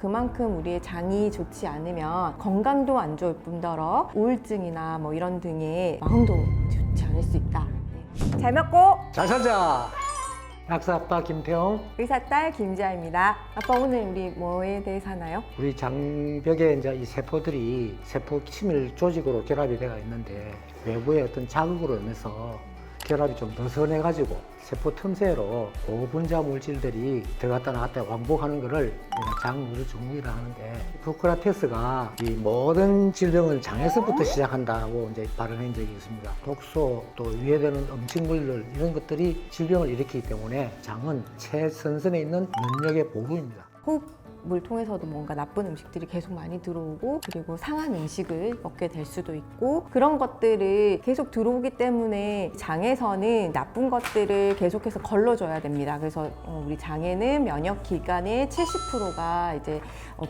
그만큼 우리의 장이 좋지 않으면 건강도 안 좋을 뿐더러 우울증이나 뭐 이런 등의 마음도 좋지 않을 수 있다. 네. 잘 먹고 잘 살자. 약사 아빠 김태형. 의사 딸 김지아입니다. 아빠 오늘 우리 뭐에 대해서 하나요? 우리 장벽에 이제 이 세포들이 세포 치밀 조직으로 결합이 되어 있는데 외부의 어떤 자극으로 인해서 결합이 좀 느슨해가지고 세포 틈새로 고분자 물질들이 들어갔다 나갔다 왕복하는 것을 장누수 증후군이라 하는데, 히포크라테스가 이 모든 질병은 장에서부터 시작한다고 이제 발언한 적이 있습니다. 독소, 또 유해되는 음식물들 이런 것들이 질병을 일으키기 때문에 장은 최선선에 있는 면역의 보루입니다. 호흡을 통해서도 뭔가 나쁜 음식들이 계속 많이 들어오고, 그리고 상한 음식을 먹게 될 수도 있고, 그런 것들을 계속 들어오기 때문에 장에서는 나쁜 것들을 계속해서 걸러줘야 됩니다. 그래서 우리 장에는 면역 기관의 70%가 이제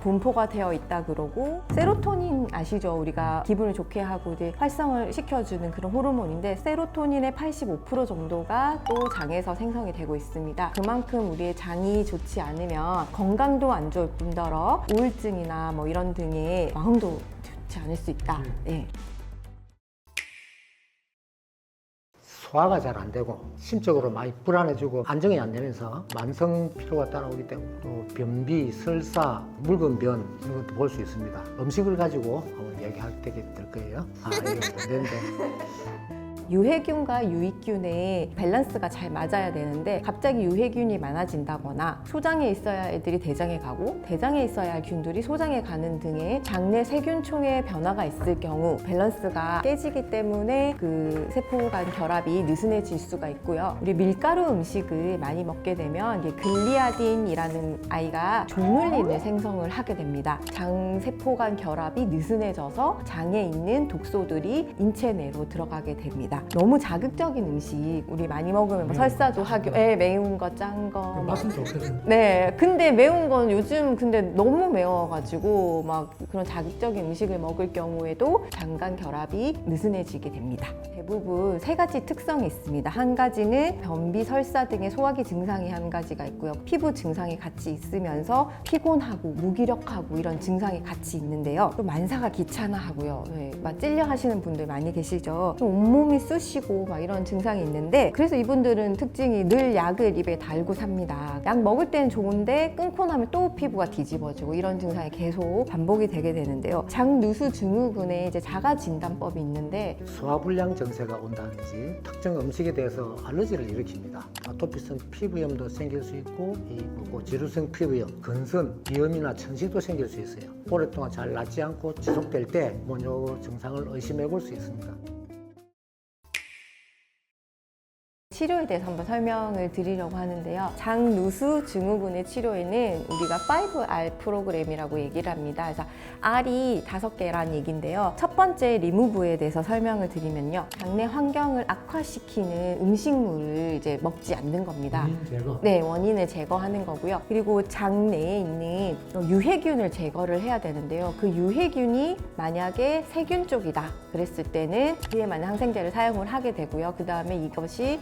분포가 되어 있다 그러고, 세로토닌 아시죠? 우리가 기분을 좋게 하고 이제 활성을 시켜주는 그런 호르몬인데, 세로토닌의 85% 정도가 또 장에서 생성이 되고 있습니다. 그만큼 우리의 장이 좋지 않으면 건강도 안 좋을 뿐더러 우울증이나 뭐 이런 등의 마음도 좋지 않을 수 있다. 네. 소화가 잘 안 되고 심적으로 많이 불안해지고 안정이 안 되면서 만성 피로가 따라오기 때문에 또 변비, 설사, 묽은 변 이런 것도 볼 수 있습니다. 음식을 가지고 한번 얘기할 때가 될 거예요. 이거 안 되는데. 유해균과 유익균의 밸런스가 잘 맞아야 되는데, 갑자기 유해균이 많아진다거나 소장에 있어야 할 애들이 대장에 가고 대장에 있어야 할 균들이 소장에 가는 등의 장내 세균총의 변화가 있을 경우 밸런스가 깨지기 때문에 그 세포 간 결합이 느슨해질 수가 있고요. 우리 밀가루 음식을 많이 먹게 되면 이게 글리아딘이라는 아이가 종룰린을 생성을 하게 됩니다. 장 세포 간 결합이 느슨해져서 장에 있는 독소들이 인체 내로 들어가게 됩니다. 너무 자극적인 음식 우리 많이 먹으면 뭐 설사도 하고, 매운 거, 짠 거. 맛은 좋거든요. 네, 근데 매운 건 요즘 근데 너무 매워가지고 막 그런 자극적인 음식을 먹을 경우에도 장간 결합이 느슨해지게 됩니다. 대부분 세 가지 특성이 있습니다. 한 가지는 변비, 설사 등의 소화기 증상이 한 가지가 있고요. 피부 증상이 같이 있으면서 피곤하고 무기력하고 이런 증상이 같이 있는데요. 또 만사가 귀찮아하고요. 막 찔려 하시는 분들 많이 계시죠. 또 온몸이 쑤시고 막 이런 증상이 있는데, 그래서 이분들은 특징이 늘 약을 입에 달고 삽니다. 약 먹을 때는 좋은데 끊고 나면 또 피부가 뒤집어지고 이런 증상이 계속 반복이 되게 되는데요. 장누수 증후군의 이제 자가 진단법이 있는데, 소화불량 증세가 온다든지 특정 음식에 대해서 알러지를 일으킵니다. 아토피성 피부염도 생길 수 있고, 지루성 피부염, 근선, 비염이나 천식도 생길 수 있어요. 오랫동안 잘 낫지 않고 지속될 때 요 증상을 의심해 볼 수 있습니다. 치료에 대해서 한번 설명을 드리려고 하는데요. 장누수 증후군의 치료에는 우리가 5R 프로그램이라고 얘기를 합니다. 그래서 R이 5개란 얘기인데요. 첫 번째 리무브에 대해서 설명을 드리면요. 장내 환경을 악화시키는 음식물을 이제 먹지 않는 겁니다. 제거. 네, 원인을 제거하는 거고요. 그리고 장내에 있는 유해균을 제거를 해야 되는데요. 그 유해균이 만약에 세균 쪽이다 그랬을 때는 그에 맞는 항생제를 사용을 하게 되고요. 그 다음에 이것이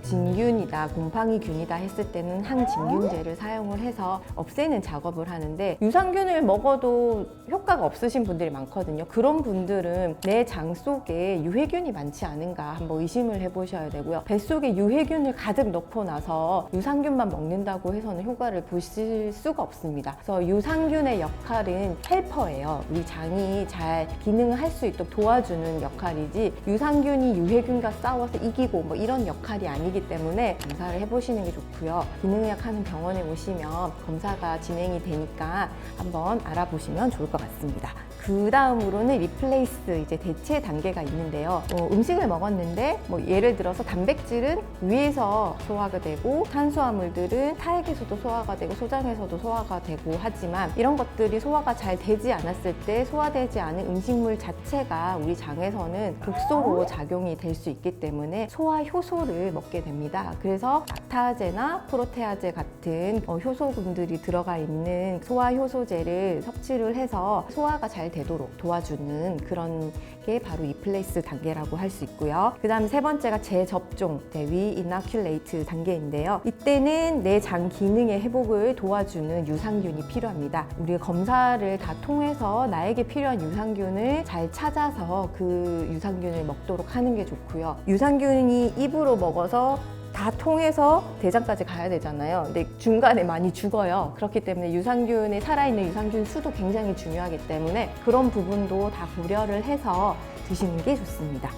진균이다, 곰팡이균이다 했을 때는 항진균제를 사용을 해서 없애는 작업을 하는데, 유산균을 먹어도 효과가 없으신 분들이 많거든요. 그런 분들은 내 장 속에 유해균이 많지 않은가 한번 의심을 해보셔야 되고요. 뱃속에 유해균을 가득 넣고 나서 유산균만 먹는다고 해서는 효과를 보실 수가 없습니다. 그래서 유산균의 역할은 헬퍼예요. 우리 장이 잘 기능을 할 수 있도록 도와주는 역할이지, 유산균이 유해균과 싸워서 이기고 뭐 이런 역할이 아니기 때문에 검사를 해보시는 게 좋고요. 기능의학 하는 병원에 오시면 검사가 진행이 되니까 한번 알아보시면 좋을 것 같습니다. 그 다음으로는 리플레이스, 이제 대체 단계가 있는데요. 음식을 먹었는데 예를 들어서 단백질은 위에서 소화가 되고, 탄수화물들은 타액에서도 소화가 되고 소장에서도 소화가 되고 하지만, 이런 것들이 소화가 잘 되지 않았을 때 소화되지 않은 음식물 자체가 우리 장에서는 독소로 작용이 될 수 있기 때문에 소화 효소를 먹게 됩니다. 그래서 락타제나 프로테아제 같은 효소분들이 들어가 있는 소화 효소제를 섭취를 해서 소화가 잘 되도록 도와주는 그런 게 바로 이 플레이스 단계라고 할 수 있고요. 그 다음 세 번째가 재접종, 리이나큘레이트 단계인데요. 이때는 내 장 기능의 회복을 도와주는 유산균이 필요합니다. 우리가 검사를 다 통해서 나에게 필요한 유산균을 잘 찾아서 그 유산균을 먹도록 하는 게 좋고요. 유산균이 입으로 먹어서 다 통해서 대장까지 가야 되잖아요. 근데 중간에 많이 죽어요. 그렇기 때문에 유산균에 살아있는 유산균 수도 굉장히 중요하기 때문에 그런 부분도 다 고려를 해서 드시는 게 좋습니다.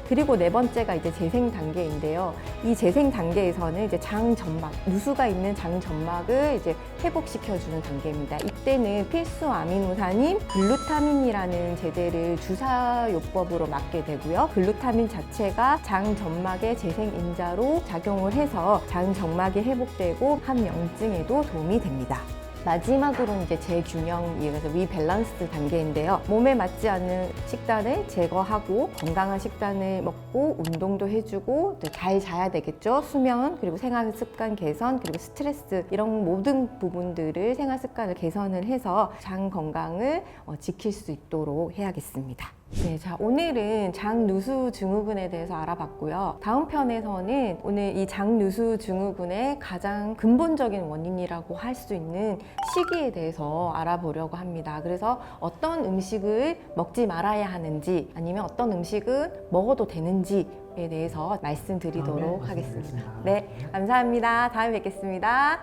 그리고 네 번째가 이제 재생 단계인데요. 이 재생 단계에서는 이제 장 점막, 누수가 있는 장 점막을 이제 회복시켜주는 단계입니다. 이때는 필수 아미노산인 글루타민이라는 제제를 주사요법으로 맞게 되고요. 글루타민 자체가 장 점막의 재생 인자로 작용을 해서 장 점막이 회복되고 함염증에도 도움이 됩니다. 마지막으로는 이제 재균형, 이어서 리밸런스 단계인데요. 몸에 맞지 않는 식단을 제거하고 건강한 식단을 먹고 운동도 해주고 잘 자야 되겠죠. 수면, 그리고 생활 습관 개선, 그리고 스트레스 이런 모든 부분들을 생활 습관을 개선을 해서 장 건강을 지킬 수 있도록 해야겠습니다. 네, 자, 오늘은 장누수 증후군에 대해서 알아봤고요. 다음 편에서는 오늘 이 장누수 증후군의 가장 근본적인 원인이라고 할 수 있는 시기에 대해서 알아보려고 합니다. 그래서 어떤 음식을 먹지 말아야 하는지 아니면 어떤 음식은 먹어도 되는지에 대해서 말씀드리도록 하겠습니다. 네, 감사합니다. 다음에 뵙겠습니다.